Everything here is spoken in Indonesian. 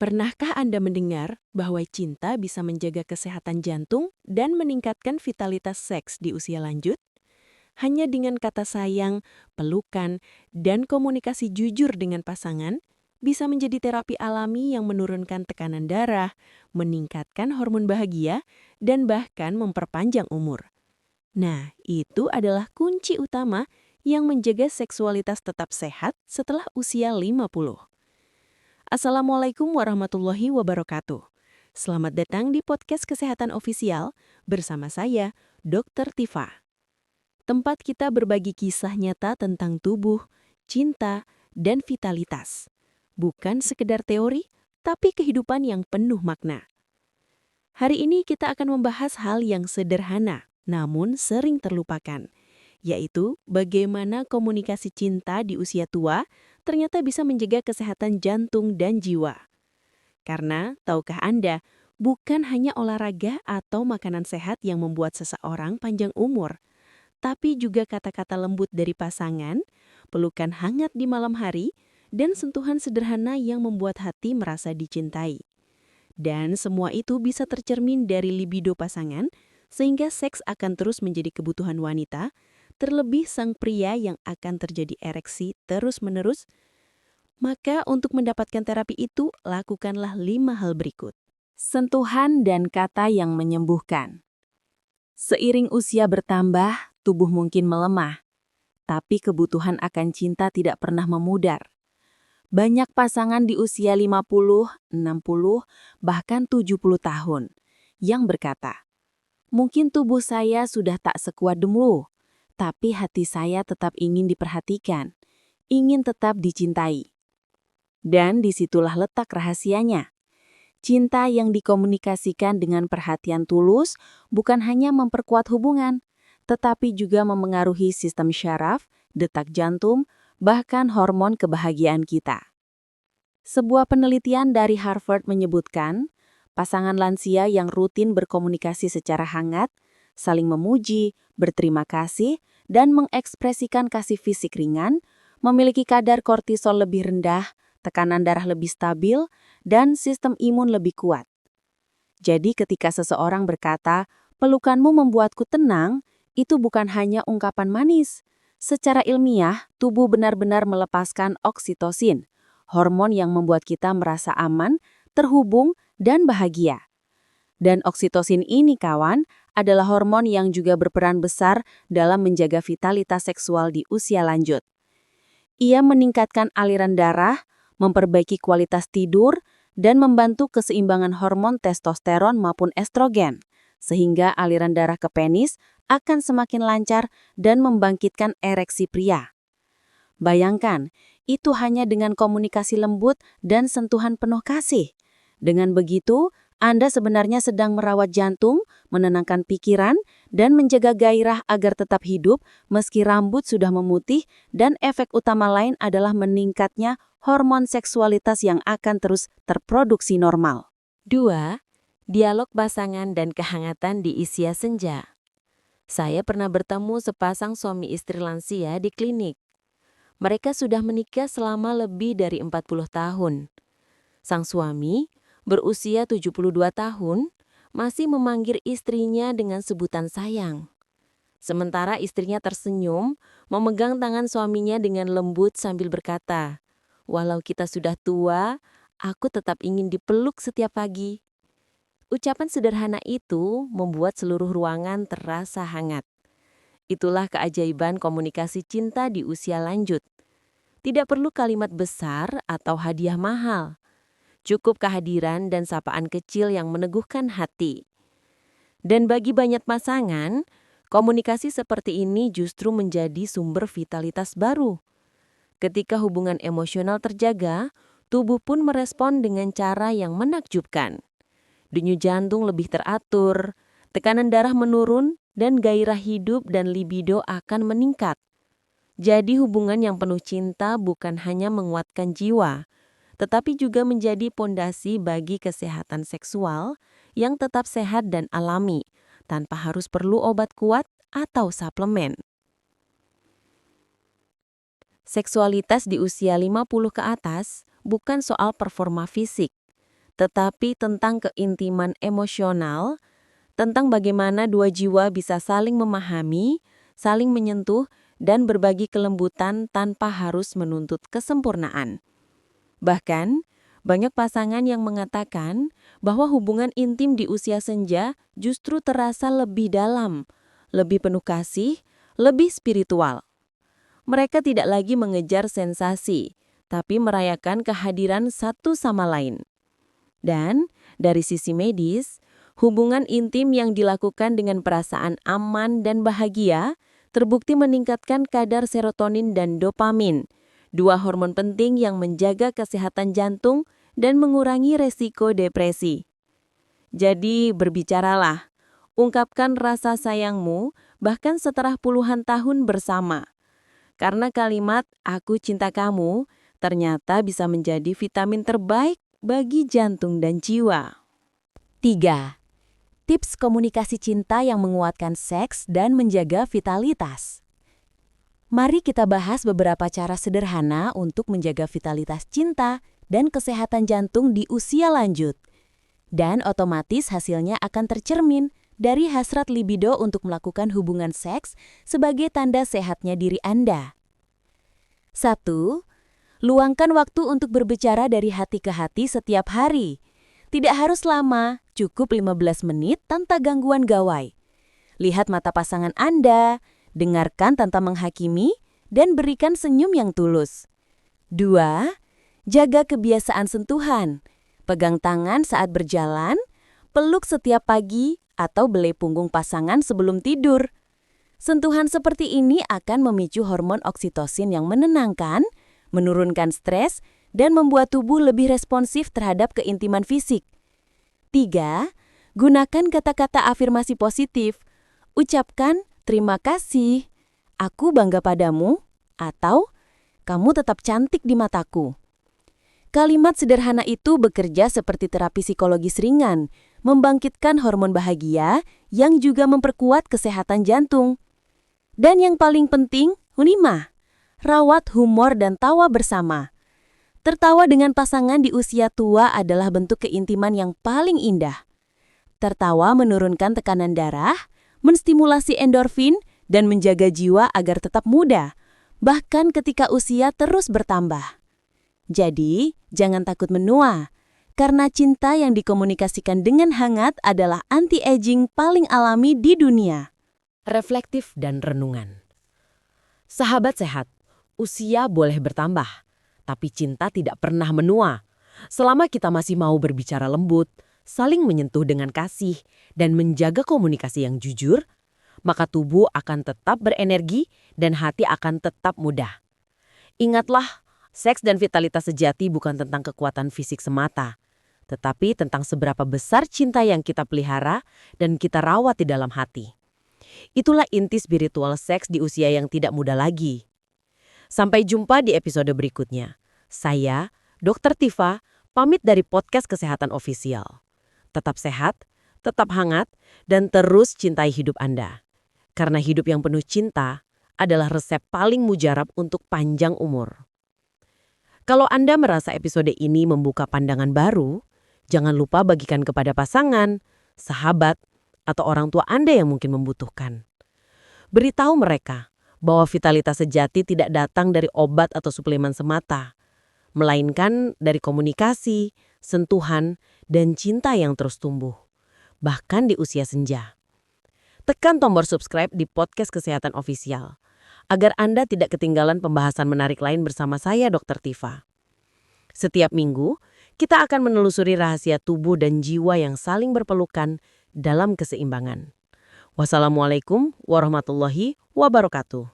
Pernahkah Anda mendengar bahwa cinta bisa menjaga kesehatan jantung dan meningkatkan vitalitas seks di usia lanjut? Hanya dengan kata sayang, pelukan, dan komunikasi jujur dengan pasangan, bisa menjadi terapi alami yang menurunkan tekanan darah, meningkatkan hormon bahagia, dan bahkan memperpanjang umur. Nah, itu adalah kunci utama yang menjaga seksualitas tetap sehat setelah usia 50. Assalamualaikum warahmatullahi wabarakatuh. Selamat datang di podcast Kesehatan Ofisial bersama saya, Dr. Tifa. Tempat kita berbagi kisah nyata tentang tubuh, cinta, dan vitalitas. Bukan sekedar teori, tapi kehidupan yang penuh makna. Hari ini kita akan membahas hal yang sederhana, namun sering terlupakan, yaitu bagaimana komunikasi cinta di usia tua ternyata bisa menjaga kesehatan jantung dan jiwa. Karena, tahukah Anda, bukan hanya olahraga atau makanan sehat yang membuat seseorang panjang umur, tapi juga kata-kata lembut dari pasangan, pelukan hangat di malam hari, dan sentuhan sederhana yang membuat hati merasa dicintai. Dan semua itu bisa tercermin dari libido pasangan, sehingga seks akan terus menjadi kebutuhan wanita, terlebih sang pria yang akan terjadi ereksi terus-menerus. Maka untuk mendapatkan terapi itu, lakukanlah 5 hal berikut. Sentuhan dan kata yang menyembuhkan. Seiring usia bertambah, tubuh mungkin melemah, tapi kebutuhan akan cinta tidak pernah memudar. Banyak pasangan di usia 50, 60, bahkan 70 tahun yang berkata, "Mungkin tubuh saya sudah tak sekuat dulu, tapi hati saya tetap ingin diperhatikan, ingin tetap dicintai." Dan disitulah letak rahasianya. Cinta yang dikomunikasikan dengan perhatian tulus bukan hanya memperkuat hubungan, tetapi juga memengaruhi sistem syaraf, detak jantung, bahkan hormon kebahagiaan kita. Sebuah penelitian dari Harvard menyebutkan, pasangan lansia yang rutin berkomunikasi secara hangat, saling memuji, berterima kasih, dan mengekspresikan kasih fisik ringan, memiliki kadar kortisol lebih rendah, tekanan darah lebih stabil, dan sistem imun lebih kuat. Jadi ketika seseorang berkata, "Pelukanmu membuatku tenang," itu bukan hanya ungkapan manis. Secara ilmiah, tubuh benar-benar melepaskan oksitosin, hormon yang membuat kita merasa aman, terhubung, dan bahagia. Dan oksitosin ini, kawan, adalah hormon yang juga berperan besar dalam menjaga vitalitas seksual di usia lanjut. Ia meningkatkan aliran darah, memperbaiki kualitas tidur, dan membantu keseimbangan hormon testosteron maupun estrogen, sehingga aliran darah ke penis akan semakin lancar dan membangkitkan ereksi pria. Bayangkan, itu hanya dengan komunikasi lembut dan sentuhan penuh kasih. Dengan begitu, Anda sebenarnya sedang merawat jantung, menenangkan pikiran, dan menjaga gairah agar tetap hidup meski rambut sudah memutih, dan efek utama lain adalah meningkatnya hormon seksualitas yang akan terus terproduksi normal. 2. Dialog pasangan dan kehangatan di usia senja. Saya pernah bertemu sepasang suami istri lansia di klinik. Mereka sudah menikah selama lebih dari 40 tahun. Sang suami, berusia 72 tahun, masih memanggil istrinya dengan sebutan sayang. Sementara istrinya tersenyum, memegang tangan suaminya dengan lembut sambil berkata, "Walau kita sudah tua, aku tetap ingin dipeluk setiap pagi." Ucapan sederhana itu membuat seluruh ruangan terasa hangat. Itulah keajaiban komunikasi cinta di usia lanjut. Tidak perlu kalimat besar atau hadiah mahal. Cukup kehadiran dan sapaan kecil yang meneguhkan hati. Dan bagi banyak pasangan, komunikasi seperti ini justru menjadi sumber vitalitas baru. Ketika hubungan emosional terjaga, tubuh pun merespon dengan cara yang menakjubkan. Denyut jantung lebih teratur, tekanan darah menurun, dan gairah hidup dan libido akan meningkat. Jadi hubungan yang penuh cinta bukan hanya menguatkan jiwa, tetapi juga menjadi pondasi bagi kesehatan seksual yang tetap sehat dan alami, tanpa harus perlu obat kuat atau suplemen. Seksualitas di usia 50 ke atas bukan soal performa fisik, tetapi tentang keintiman emosional, tentang bagaimana dua jiwa bisa saling memahami, saling menyentuh, dan berbagi kelembutan tanpa harus menuntut kesempurnaan. Bahkan, banyak pasangan yang mengatakan bahwa hubungan intim di usia senja justru terasa lebih dalam, lebih penuh kasih, lebih spiritual. Mereka tidak lagi mengejar sensasi, tapi merayakan kehadiran satu sama lain. Dan, dari sisi medis, hubungan intim yang dilakukan dengan perasaan aman dan bahagia terbukti meningkatkan kadar serotonin dan dopamin, dua hormon penting yang menjaga kesehatan jantung dan mengurangi resiko depresi. Jadi, berbicaralah, ungkapkan rasa sayangmu bahkan setelah puluhan tahun bersama. Karena kalimat "aku cinta kamu" ternyata bisa menjadi vitamin terbaik bagi jantung dan jiwa. 3. Tips komunikasi cinta yang menguatkan seks dan menjaga vitalitas. Mari kita bahas beberapa cara sederhana untuk menjaga vitalitas cinta dan kesehatan jantung di usia lanjut. Dan otomatis hasilnya akan tercermin dari hasrat libido untuk melakukan hubungan seks sebagai tanda sehatnya diri Anda. 1. Luangkan waktu untuk berbicara dari hati ke hati setiap hari. Tidak harus lama, cukup 15 menit tanpa gangguan gawai. Lihat mata pasangan Anda, dengarkan tanpa menghakimi, dan berikan senyum yang tulus. 2. Jaga kebiasaan sentuhan. Pegang tangan saat berjalan, peluk setiap pagi, atau belai punggung pasangan sebelum tidur. Sentuhan seperti ini akan memicu hormon oksitosin yang menenangkan, menurunkan stres, dan membuat tubuh lebih responsif terhadap keintiman fisik. 3. Gunakan kata-kata afirmasi positif. Ucapkan, terima kasih, aku bangga padamu, atau kamu tetap cantik di mataku. Kalimat sederhana itu bekerja seperti terapi psikologis ringan, membangkitkan hormon bahagia yang juga memperkuat kesehatan jantung. Dan yang paling penting, 5. Rawat humor dan tawa bersama. Tertawa dengan pasangan di usia tua adalah bentuk keintiman yang paling indah. Tertawa menurunkan tekanan darah, menstimulasi endorfin, dan menjaga jiwa agar tetap muda, bahkan ketika usia terus bertambah. Jadi, jangan takut menua, karena cinta yang dikomunikasikan dengan hangat adalah anti-aging paling alami di dunia. Reflektif dan renungan. Sahabat sehat, usia boleh bertambah, tapi cinta tidak pernah menua. Selama kita masih mau berbicara lembut, saling menyentuh dengan kasih, dan menjaga komunikasi yang jujur, maka tubuh akan tetap berenergi dan hati akan tetap muda. Ingatlah, seks dan vitalitas sejati bukan tentang kekuatan fisik semata, tetapi tentang seberapa besar cinta yang kita pelihara dan kita rawat di dalam hati. Itulah inti spiritual seks di usia yang tidak muda lagi. Sampai jumpa di episode berikutnya. Saya, Dr. Tifa, pamit dari podcast Kesehatan Official. Tetap sehat, tetap hangat, dan terus cintai hidup Anda. Karena hidup yang penuh cinta adalah resep paling mujarab untuk panjang umur. Kalau Anda merasa episode ini membuka pandangan baru, jangan lupa bagikan kepada pasangan, sahabat, atau orang tua Anda yang mungkin membutuhkan. Beritahu mereka bahwa vitalitas sejati tidak datang dari obat atau suplemen semata, melainkan dari komunikasi, sentuhan, dan cinta yang terus tumbuh, bahkan di usia senja. Tekan tombol subscribe di podcast Kesehatan Official, agar Anda tidak ketinggalan pembahasan menarik lain bersama saya, Dr. Tifa. Setiap minggu, kita akan menelusuri rahasia tubuh dan jiwa yang saling berpelukan dalam keseimbangan. Wassalamualaikum warahmatullahi wabarakatuh.